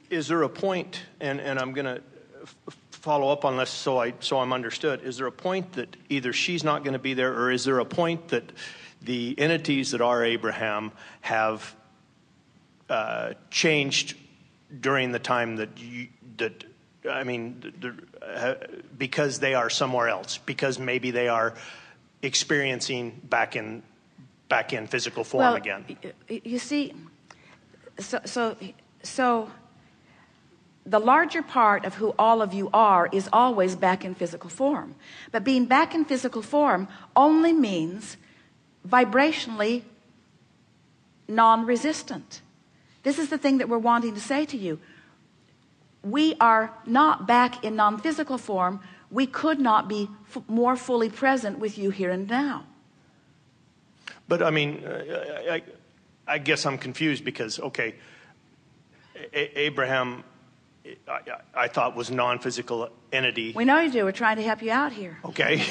Is there a point, and I'm going to follow up on this so I'm understood, is there a point that either she's not going to be there, or is there a point that the entities that are Abraham have changed during the time because they are somewhere else, because maybe they are experiencing back in physical form again? You see, so the larger part of who all of you are is always back in physical form. But being back in physical form only means vibrationally non-resistant. This is the thing that we're wanting to say to you. We are not back in non-physical form. We could not be more fully present with you here and now. But I mean, I guess I'm confused because, okay, Abraham, I thought was non-physical entity. We know you do. We're trying to help you out here. Okay.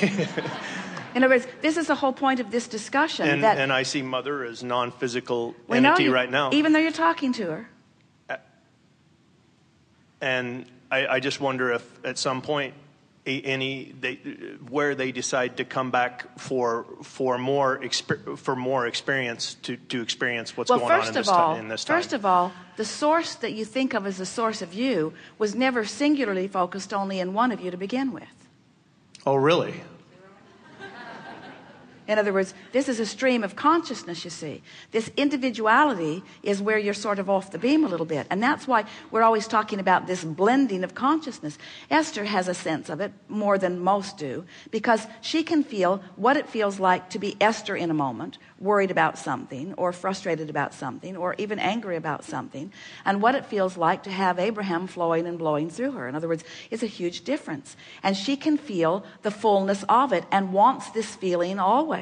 In other words, this is the whole point of this discussion. And I see Mother as non-physical entity right now. Even though you're talking to her. And I just wonder if at some point where they decide to come back for more experience to experience what's going on in this time. First of all, the source that you think of as the source of you was never singularly focused only in one of you to begin with. Oh, really? In other words, this is a stream of consciousness, you see. This individuality is where you're sort of off the beam a little bit. And that's why we're always talking about this blending of consciousness. Esther has a sense of it more than most do, because she can feel what it feels like to be Esther in a moment, worried about something, or frustrated about something, or even angry about something, and what it feels like to have Abraham flowing and blowing through her. In other words, it's a huge difference. And she can feel the fullness of it and wants this feeling always.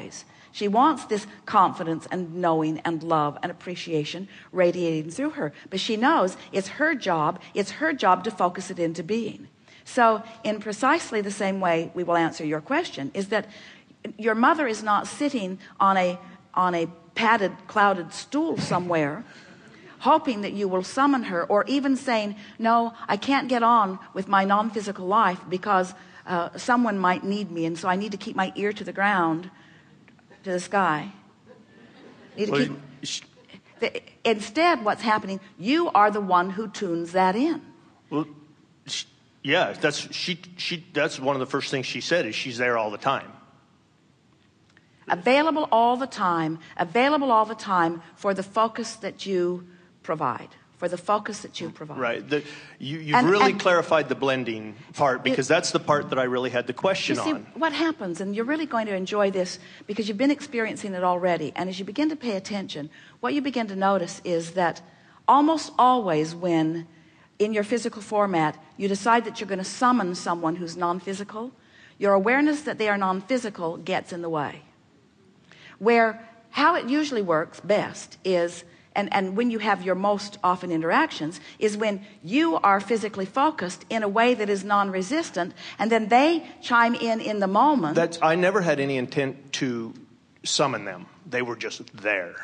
She wants this confidence and knowing and love and appreciation radiating through her. But she knows it's her job to focus it into being. So in precisely the same way we will answer your question, is that your mother is not sitting on a padded, clouded stool somewhere hoping that you will summon her, or even saying, no, I can't get on with my non-physical life because someone might need me, and so I need to keep my ear to the ground, to the sky. Instead, what's happening, you are the one who tunes that in. Well, yeah, that's one of the first things she said, is she's there all the time. Available all the time for the focus that you provide. Right. You've really clarified the blending part, because that's the part that I really had the question on. What happens, and you're really going to enjoy this because you've been experiencing it already, and as you begin to pay attention, what you begin to notice is that almost always when in your physical format you decide that you're going to summon someone who's non-physical, your awareness that they are non-physical gets in the way. Where how it usually works best is, and when you have your most often interactions, is when you are physically focused in a way that is non-resistant, and then they chime in the moment. I never had any intent to summon them. They were just there.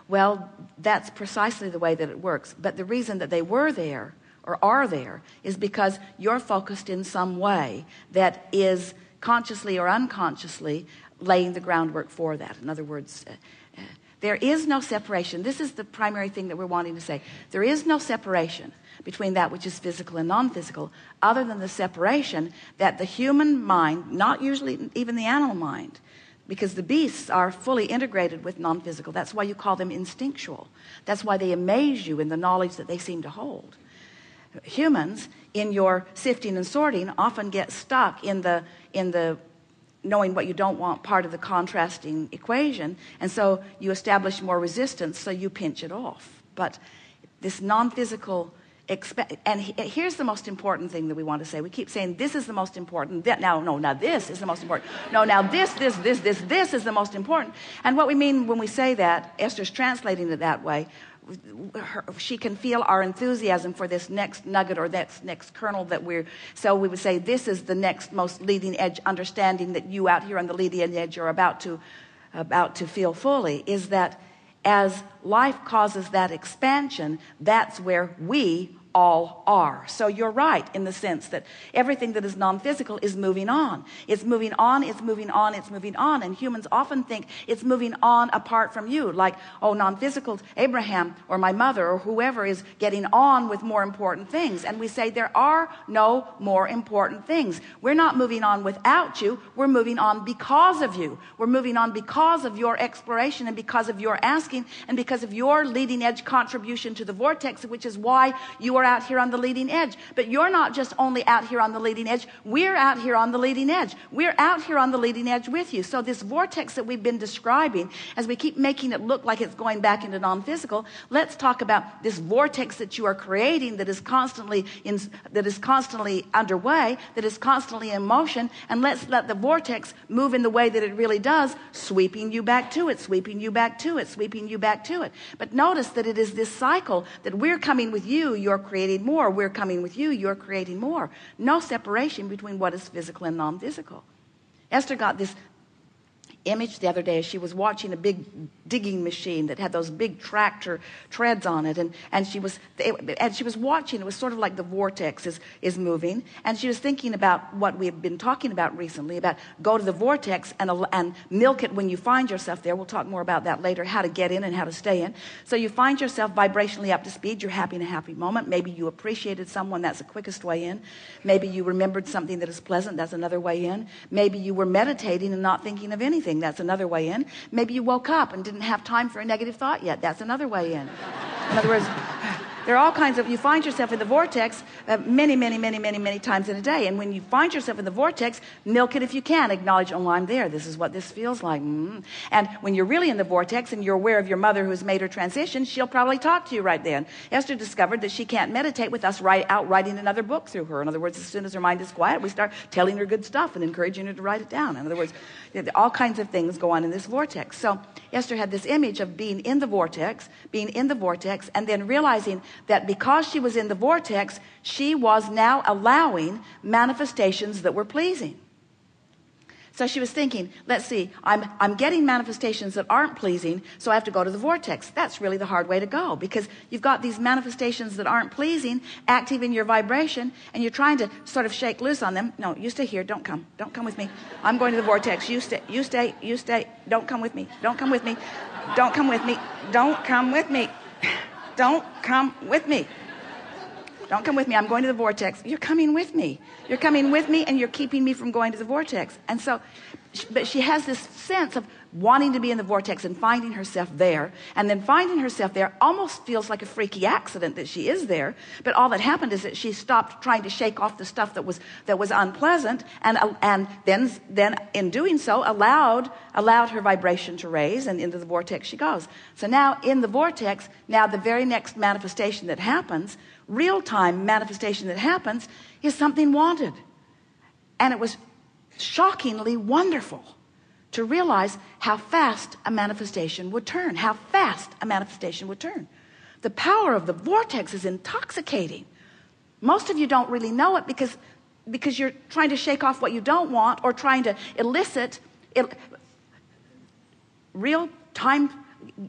Well, that's precisely the way that it works. But the reason that they were there or are there is because you're focused in some way that is consciously or unconsciously laying the groundwork for that. In other words, there is no separation. This is the primary thing that we're wanting to say. There is no separation between that which is physical and non-physical, other than the separation that the human mind, not usually even the animal mind, because the beasts are fully integrated with non-physical. That's why you call them instinctual. That's why they amaze you in the knowledge that they seem to hold. Humans, in your sifting and sorting, often get stuck in the knowing what you don't want part of the contrasting equation, and so you establish more resistance, so you pinch it off. But this non-physical and here's the most important thing that we want to say. We keep saying this is the most important, now this is the most important, now this is the most important. And what we mean when we say that, Esther's translating it that way, she can feel our enthusiasm for this next nugget or that next kernel so we would say this is the next most leading edge understanding that you out here on the leading edge are about to feel fully, is that as life causes that expansion, that's where we all are. So you're right in the sense that everything that is non-physical is moving on. It's moving on, it's moving on, it's moving on. And humans often think it's moving on apart from you. Like, oh, non-physical, Abraham or my mother or whoever is getting on with more important things. And we say there are no more important things. We're not moving on without you. We're moving on because of you. We're moving on because of your exploration and because of your asking and because of your leading edge contribution to the vortex, which is why you are out here on the leading edge. But you're not just only out here on the leading edge. We're out here on the leading edge. We're out here on the leading edge with you. So this vortex that we've been describing, as we keep making it look like it's going back into non-physical, let's talk about this vortex that you are creating that is constantly underway, that is constantly in motion, and let's let the vortex move in the way that it really does, sweeping you back to it, sweeping you back to it, sweeping you back to it. But notice that it is this cycle that we're coming with you, you're creating more. We're coming with you, you're creating more. No separation between what is physical and non-physical. Esther got this image the other day as she was watching a big digging machine that had those big tractor treads on it, and she was watching. It was sort of like the vortex is moving, and she was thinking about what we have been talking about recently, about go to the vortex and milk it when you find yourself there. We'll talk more about that later, how to get in and how to stay in. So you find yourself vibrationally up to speed. You're happy in a happy moment. Maybe you appreciated someone. That's the quickest way in. Maybe you remembered something that is pleasant. That's another way in. Maybe you were meditating and not thinking of anything. That's another way in. Maybe you woke up and didn't have time for a negative thought yet. That's another way in. In other words, there are all kinds of, you find yourself in the vortex many times in a day. And when you find yourself in the vortex, milk it if you can. Acknowledge, oh, I'm there. This is what this feels like. And when you're really in the vortex and you're aware of your mother who's made her transition, she'll probably talk to you right then. Esther discovered that she can't meditate with us out writing another book through her. In other words, as soon as her mind is quiet, we start telling her good stuff and encouraging her to write it down. In other words, all kinds of things go on in this vortex. So Esther had this image of being in the vortex, and then realizing that because she was in the vortex, she was now allowing manifestations that were pleasing. So she was thinking, let's see, I'm getting manifestations that aren't pleasing, so I have to go to the vortex. That's really the hard way to go, because you've got these manifestations that aren't pleasing, active in your vibration, and you're trying to sort of shake loose on them. No, you stay here. Don't come with me. I'm going to the vortex. You stay. Don't come with me. Don't come with me. Don't come with me. Don't come with me. Don't come with me. Don't come with me. I'm going to the vortex. You're coming with me. You're coming with me, and you're keeping me from going to the vortex. And so, but she has this sense of wanting to be in the vortex and finding herself there. And then finding herself there almost feels like a freaky accident that she is there. But all that happened is that she stopped trying to shake off the stuff that was unpleasant, and then in doing so allowed her vibration to raise, and into the vortex she goes. So now in the vortex, now the very next manifestation that happens, real-time manifestation that happens, is something wanted. And it was shockingly wonderful to realize how fast a manifestation would turn. The power of the vortex is intoxicating. Most of you don't really know it because you're trying to shake off what you don't want, or trying to elicit real time.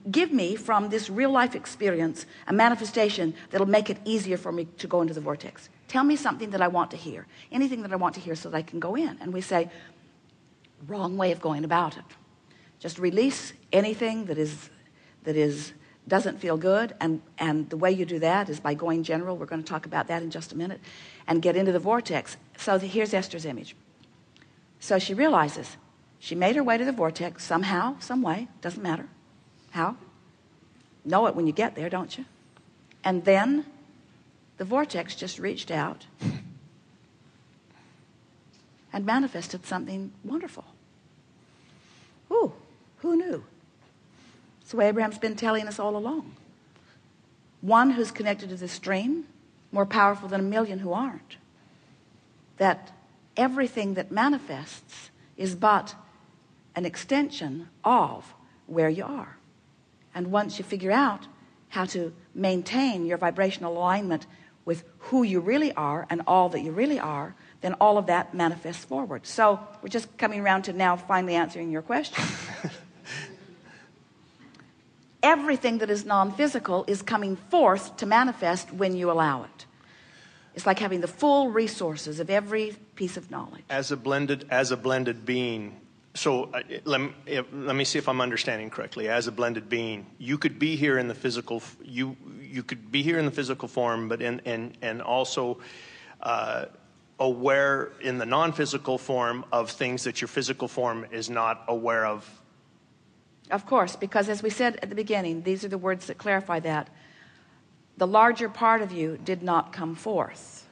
Give me from this real life experience a manifestation that'll make it easier for me to go into the vortex. Tell me something that I want to hear. Anything that I want to hear so that I can go in. And we say, wrong way of going about it. Just release anything that doesn't feel good, and the way you do that is by going general. We're going to talk about that in just a minute, and get into the vortex. So here's Esther's image. So she realizes she made her way to the vortex somehow, some way, doesn't matter how. Know it when you get there, don't you? And then the vortex just reached out and manifested something wonderful. Ooh, who knew? It's the way Abraham's been telling us all along. One who's connected to the stream, more powerful than a million who aren't. That everything that manifests is but an extension of where you are. And once you figure out how to maintain your vibrational alignment with who you really are and all that you really are, then all of that manifests forward. So we're just coming around to now finally answering your question. everything that is non-physical is coming forth to manifest when you allow it. It's like having the full resources of every piece of knowledge. As a blended being. So let me see if I'm understanding correctly. As a blended being, you could be here in the physical. You could be here in the physical form, but and also aware in the non-physical form of things that your physical form is not aware of. Of course, because as we said at the beginning, these are the words that clarify that. The larger part of you did not come forth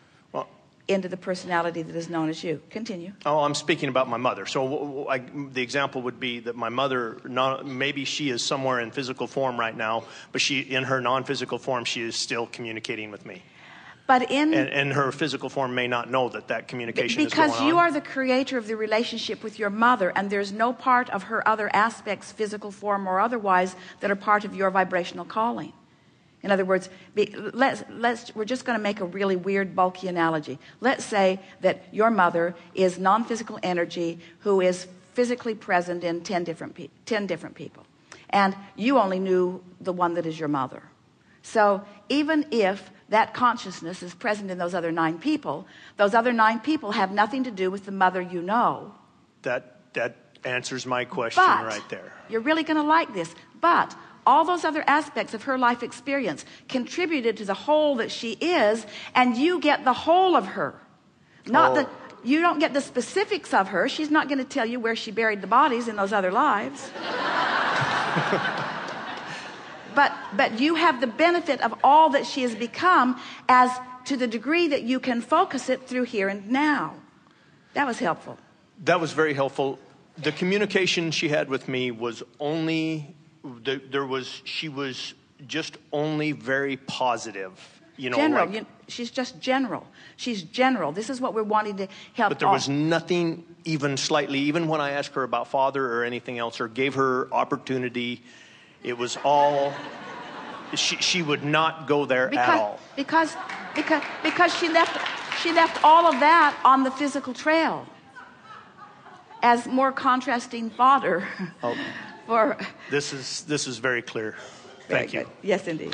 into the personality that is known as you. Continue. Oh, I'm speaking about my mother. So the example would be that my mother, maybe she is somewhere in physical form right now, but in her non-physical form, she is still communicating with me. But and her physical form may not know that communication is going on. Because you are the creator of the relationship with your mother, and there's no part of her other aspects, physical form or otherwise, that are part of your vibrational calling. In other words, we're just going to make a really weird, bulky analogy. Let's say that your mother is non-physical energy who is physically present in 10 different people. And you only knew the one that is your mother. So even if that consciousness is present in those other 9 people, those other 9 people have nothing to do with the mother you know. That answers my question right there. You're really going to like this. But all those other aspects of her life experience contributed to the whole that she is, and you get the whole of her. You don't get the specifics of her. She's not going to tell you where she buried the bodies in those other lives. But you have the benefit of all that she has become, as to the degree that you can focus it through here and now. That was helpful. That was very helpful. The communication she had with me was only... she was just only very positive, general. She's just general. She's general. This is what we're wanting to help. But there was nothing even slightly, even when I asked her about Father or anything else, or gave her opportunity, it was all, she would not go there at all. Because she left all of that on the physical trail as more contrasting fodder. Oh. This is very clear. Thank you. Yes, indeed.